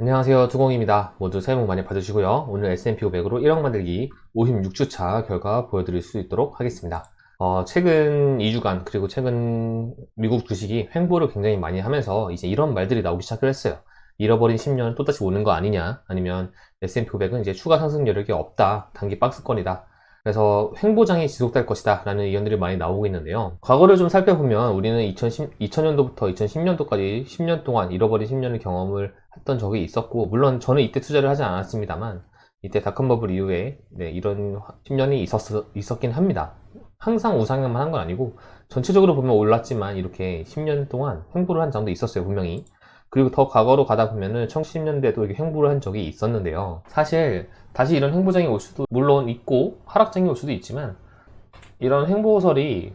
안녕하세요, 투공입니다. 모두 새해 복 많이 받으시고요. 오늘 S&P 500으로 1억 만들기 56주차 결과 보여드릴 수 있도록 하겠습니다. 최근 2주간 그리고 최근 미국 주식이 횡보를 굉장히 많이 하면서 이제 이런 말들이 나오기 시작을 했어요. 잃어버린 10년 또다시 오는 거 아니냐, 아니면 S&P 500은 이제 추가 상승 여력이 없다, 단기 박스권이다, 그래서 횡보장이 지속될 것이다 라는 의견들이 많이 나오고 있는데요. 과거를 좀 살펴보면 우리는 2000년도부터 2010년도까지 10년 동안 잃어버린 10년을 경험을 했던 적이 있었고, 물론 저는 이때 투자를 하지 않았습니다만 이때 닷컴버블 이후에 이런 10년이 있었긴 합니다. 항상 우상향만 한 건 아니고 전체적으로 보면 올랐지만 이렇게 10년 동안 횡보를 한 점도 있었어요, 분명히. 그리고 더 과거로 가다 보면은 1910년대도 이렇게 횡보를 한 적이 있었는데요. 사실 다시 이런 횡보장이 올 수도 물론 있고 하락장이 올 수도 있지만, 이런 횡보설이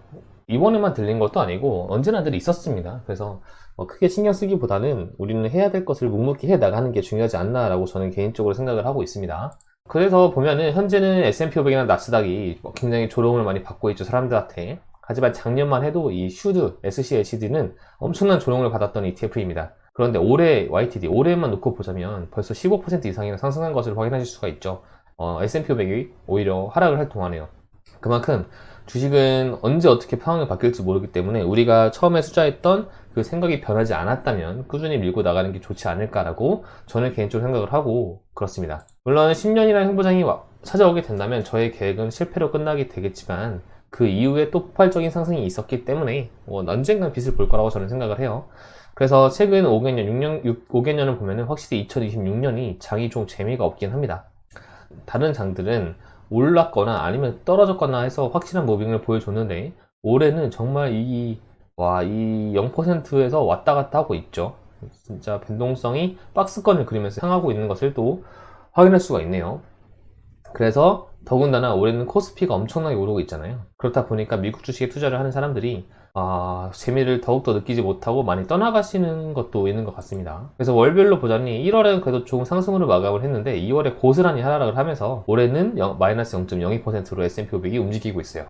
이번에만 들린 것도 아니고 언제나 늘 있었습니다. 그래서 크게 신경 쓰기보다는 우리는 해야 될 것을 묵묵히 해 나가는 게 중요하지 않나 라고 저는 개인적으로 생각을 하고 있습니다. 그래서 보면은 현재는 S&P 500이나 나스닥이 굉장히 조롱을 많이 받고 있죠, 사람들한테. 하지만 작년만 해도 이 슈드, SCHD는 엄청난 조롱을 받았던 ETF입니다. 그런데 올해 YTD, 올해만 놓고 보자면 벌써 15% 이상이나 상승한 것을 확인하실 수가 있죠. S&P 500이 오히려 하락을 할 동안에요. 그만큼 주식은 언제 어떻게 상황이 바뀔지 모르기 때문에 우리가 처음에 투자했던 그 생각이 변하지 않았다면 꾸준히 밀고 나가는 게 좋지 않을까라고 저는 개인적으로 생각을 하고 그렇습니다. 물론 10년이라는 행보장이 찾아오게 된다면 저의 계획은 실패로 끝나게 되겠지만, 그 이후에 또 폭발적인 상승이 있었기 때문에 언젠간 빛을 볼 거라고 저는 생각을 해요. 그래서 최근 5개년을 보면은 확실히 2026년이 장이 좀 재미가 없긴 합니다. 다른 장들은 올랐거나 아니면 떨어졌거나 해서 확실한 무빙을 보여줬는데, 올해는 정말 이 0%에서 왔다 갔다 하고 있죠. 진짜 변동성이 박스권을 그리면서 향하고 있는 것을 또 확인할 수가 있네요. 그래서 더군다나 올해는 코스피가 엄청나게 오르고 있잖아요. 그렇다 보니까 미국 주식에 투자를 하는 사람들이 재미를 더욱더 느끼지 못하고 많이 떠나가시는 것도 있는 것 같습니다. 그래서 월별로 보자니 1월에는 그래도 조금 상승으로 마감을 했는데 2월에 고스란히 하락을 하면서 올해는 마이너스 0.02%로 S&P 500이 움직이고 있어요.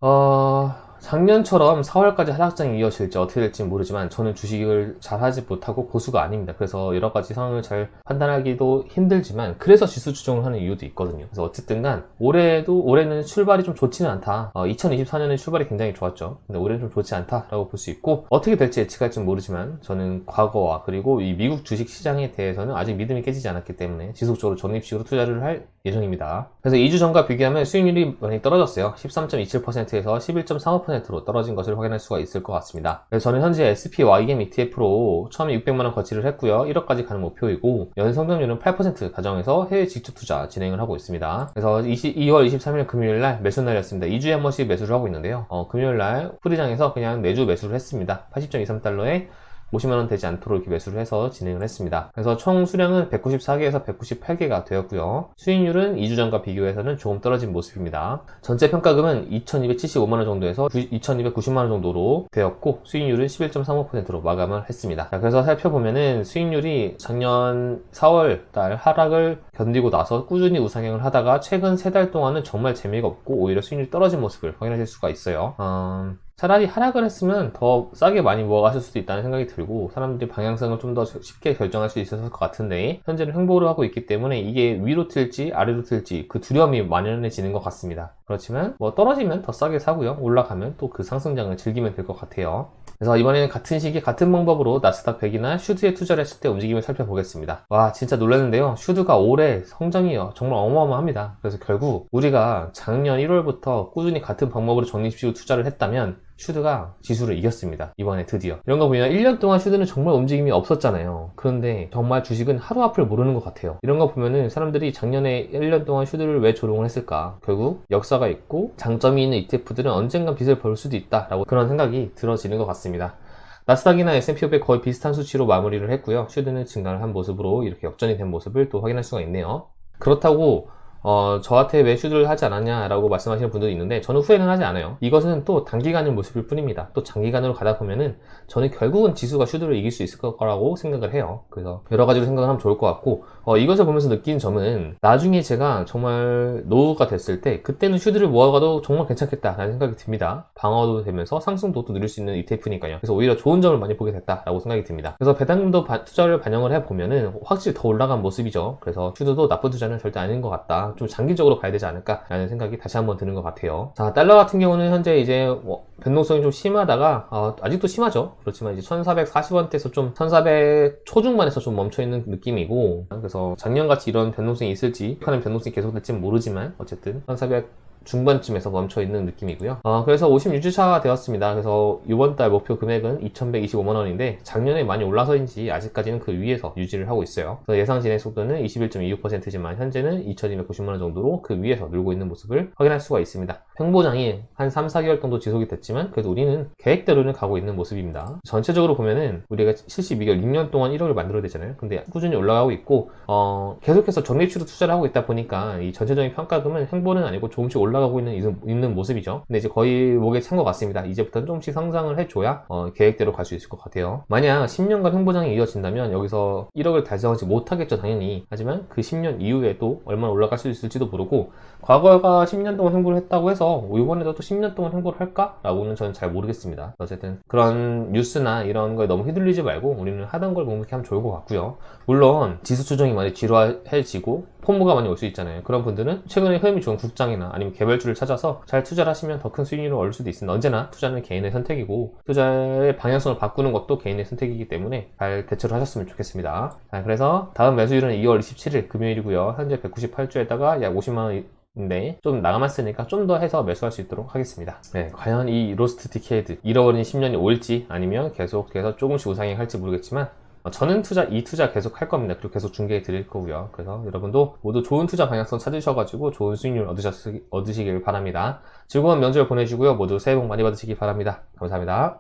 작년처럼 4월까지 하락장이 이어질지 어떻게 될지 모르지만 저는 주식을 잘 하지 못하고 고수가 아닙니다. 그래서 여러 가지 상황을 잘 판단하기도 힘들지만 그래서 지수 추종을 하는 이유도 있거든요. 그래서 어쨌든 간 올해는 출발이 좀 좋지는 않다. 2024년에 출발이 굉장히 좋았죠. 근데 올해는 좀 좋지 않다라고 볼 수 있고, 어떻게 될지 예측할지 모르지만 저는 과거와 그리고 이 미국 주식 시장에 대해서는 아직 믿음이 깨지지 않았기 때문에 지속적으로 적립식으로 투자를 할 예정입니다. 그래서 2주 전과 비교하면 수익률이 많이 떨어졌어요. 13.27%에서 11.35%로 떨어진 것을 확인할 수가 있을 것 같습니다. 그래서 저는 현재 SP YM ETF로 처음에 600만원 거치를 했고요. 1억까지 가는 목표이고, 연성장률은 8% 가정해서 해외 직접 투자 진행을 하고 있습니다. 그래서 2월 23일 금요일날 매수 날이었습니다. 2주에 한 번씩 매수를 하고 있는데요. 금요일날 프리장에서 그냥 매주 매수를 했습니다. 80.23달러에 50만원 되지 않도록 이렇게 매수를 해서 진행을 했습니다. 그래서 총 수량은 194개에서 198개가 되었고요. 수익률은 2주 전과 비교해서는 조금 떨어진 모습입니다. 전체 평가금은 2275만원 정도에서 2290만원 정도로 되었고, 수익률은 11.35%로 마감을 했습니다. 자, 그래서 살펴보면은 수익률이 작년 4월 달 하락을 견디고 나서 꾸준히 우상향을 하다가 최근 3달 동안은 정말 재미가 없고 오히려 수익률이 떨어진 모습을 확인하실 수가 있어요. 차라리 하락을 했으면 더 싸게 많이 모아가실 수도 있다는 생각이 들고, 사람들이 방향성을 좀 더 쉽게 결정할 수 있었을 것 같은데 현재는 횡보를 하고 있기 때문에 이게 위로 튈지 아래로 튈지 그 두려움이 만연해지는 것 같습니다. 그렇지만 떨어지면 더 싸게 사고요, 올라가면 또 그 상승장을 즐기면 될 것 같아요. 그래서 이번에는 같은 시기에 같은 방법으로 나스닥 100이나 슈드에 투자를 했을 때 움직임을 살펴보겠습니다. 와, 진짜 놀랐는데요. 슈드가 올해 성장이 정말 어마어마합니다. 그래서 결국 우리가 작년 1월부터 꾸준히 같은 방법으로 적립식으로 투자를 했다면 슈드가 지수를 이겼습니다. 이번에 드디어. 이런 거 보면 1년 동안 슈드는 정말 움직임이 없었잖아요. 그런데 정말 주식은 하루 앞을 모르는 것 같아요. 이런 거 보면은 사람들이 작년에 1년 동안 슈드를 왜 조롱을 했을까? 결국 역사가 있고 장점이 있는 ETF들은 언젠간 빛을 볼 수도 있다라고 그런 생각이 들어지는 것 같습니다. 나스닥이나 S&P 500 거의 비슷한 수치로 마무리를 했고요. 슈드는 증가를 한 모습으로 이렇게 역전이 된 모습을 또 확인할 수가 있네요. 그렇다고 저한테 왜 슈드를 하지 않았냐라고 말씀하시는 분들이 있는데 저는 후회는 하지 않아요. 이것은 또 단기간의 모습일 뿐입니다. 또 장기간으로 가다 보면은 저는 결국은 지수가 슈드를 이길 수 있을 거라고 생각을 해요. 그래서 여러 가지로 생각을 하면 좋을 것 같고 이것을 보면서 느낀 점은 나중에 제가 정말 노후가 됐을 때 그때는 슈드를 모아가도 정말 괜찮겠다라는 생각이 듭니다. 방어도 되면서 상승도 또 누릴 수 있는 ETF니까요. 그래서 오히려 좋은 점을 많이 보게 됐다라고 생각이 듭니다. 그래서 배당금도 투자를 반영을 해보면은 확실히 더 올라간 모습이죠. 그래서 슈드도 나쁜 투자는 절대 아닌 것 같다. 좀 장기적으로 가야 되지 않을까라는 생각이 다시 한번 드는 것 같아요. 자, 달러 같은 경우는 현재 이제 변동성이 좀 심하다가 아직도 심하죠. 그렇지만 이제 1440원대에서 좀 1400 초중반에서 좀 멈춰있는 느낌이고, 그래서 작년같이 이런 변동성이 있을지 하는 변동성이 계속될지는 모르지만 어쨌든 1400 중반쯤에서 멈춰있는 느낌이고요. 그래서 56주차가 되었습니다. 그래서 이번달 목표 금액은 2125만원인데 작년에 많이 올라서인지 아직까지는 그 위에서 유지를 하고 있어요. 그래서 예상 진행 속도는 21.26%지만 현재는 2290만원 정도로 그 위에서 늘고 있는 모습을 확인할 수가 있습니다. 횡보장이 한 3, 4개월 정도 지속이 됐지만 그래도 우리는 계획대로는 가고 있는 모습입니다. 전체적으로 보면은 우리가 72개월 6년 동안 1억을 만들어야 되잖아요. 근데 꾸준히 올라가고 있고 계속해서 적립치로 투자를 하고 있다 보니까 이 전체적인 평가금은 횡보는 아니고 조금씩 올라가고 있는 모습이죠. 근데 이제 거의 목에 찬 것 같습니다. 이제부터는 조금씩 상승을 해줘야 계획대로 갈 수 있을 것 같아요. 만약 10년간 횡보장이 이어진다면 여기서 1억을 달성하지 못하겠죠, 당연히. 하지만 그 10년 이후에 또 얼마나 올라갈 수 있을지도 모르고 과거가 10년 동안 횡보를 했다고 해서 이번에도 또 10년 동안 횡보를 할까? 라고는 저는 잘 모르겠습니다. 어쨌든 그런 뉴스나 이런 거에 너무 휘둘리지 말고 우리는 하던 걸 묵묵히 하면 좋을 것 같고요. 물론 지수 추종이 많이 지루해지고 폼무가 많이 올 수 있잖아요. 그런 분들은 최근에 흐름이 좋은 국장이나 아니면 개별주를 찾아서 잘 투자를 하시면 더 큰 수익률을 얻을 수도 있습니다. 언제나 투자는 개인의 선택이고 투자의 방향성을 바꾸는 것도 개인의 선택이기 때문에 잘 대처를 하셨으면 좋겠습니다. 그래서 다음 매수일은 2월 27일 금요일이고요. 현재 198주에다가 약 50만원 인데 좀 나감았으니까 좀 더 해서 매수할 수 있도록 하겠습니다. 네, 과연 이 로스트 디케이드 잃어버린 10년이 올지 아니면 계속해서 조금씩 우상향 할지 모르겠지만 저는 이 투자 계속 할 겁니다. 그리고 계속 중개해 드릴 거고요. 그래서 여러분도 모두 좋은 투자 방향성 찾으셔가지고 좋은 수익률 얻으시길 바랍니다. 즐거운 명절 보내시고요. 모두 새해 복 많이 받으시기 바랍니다. 감사합니다.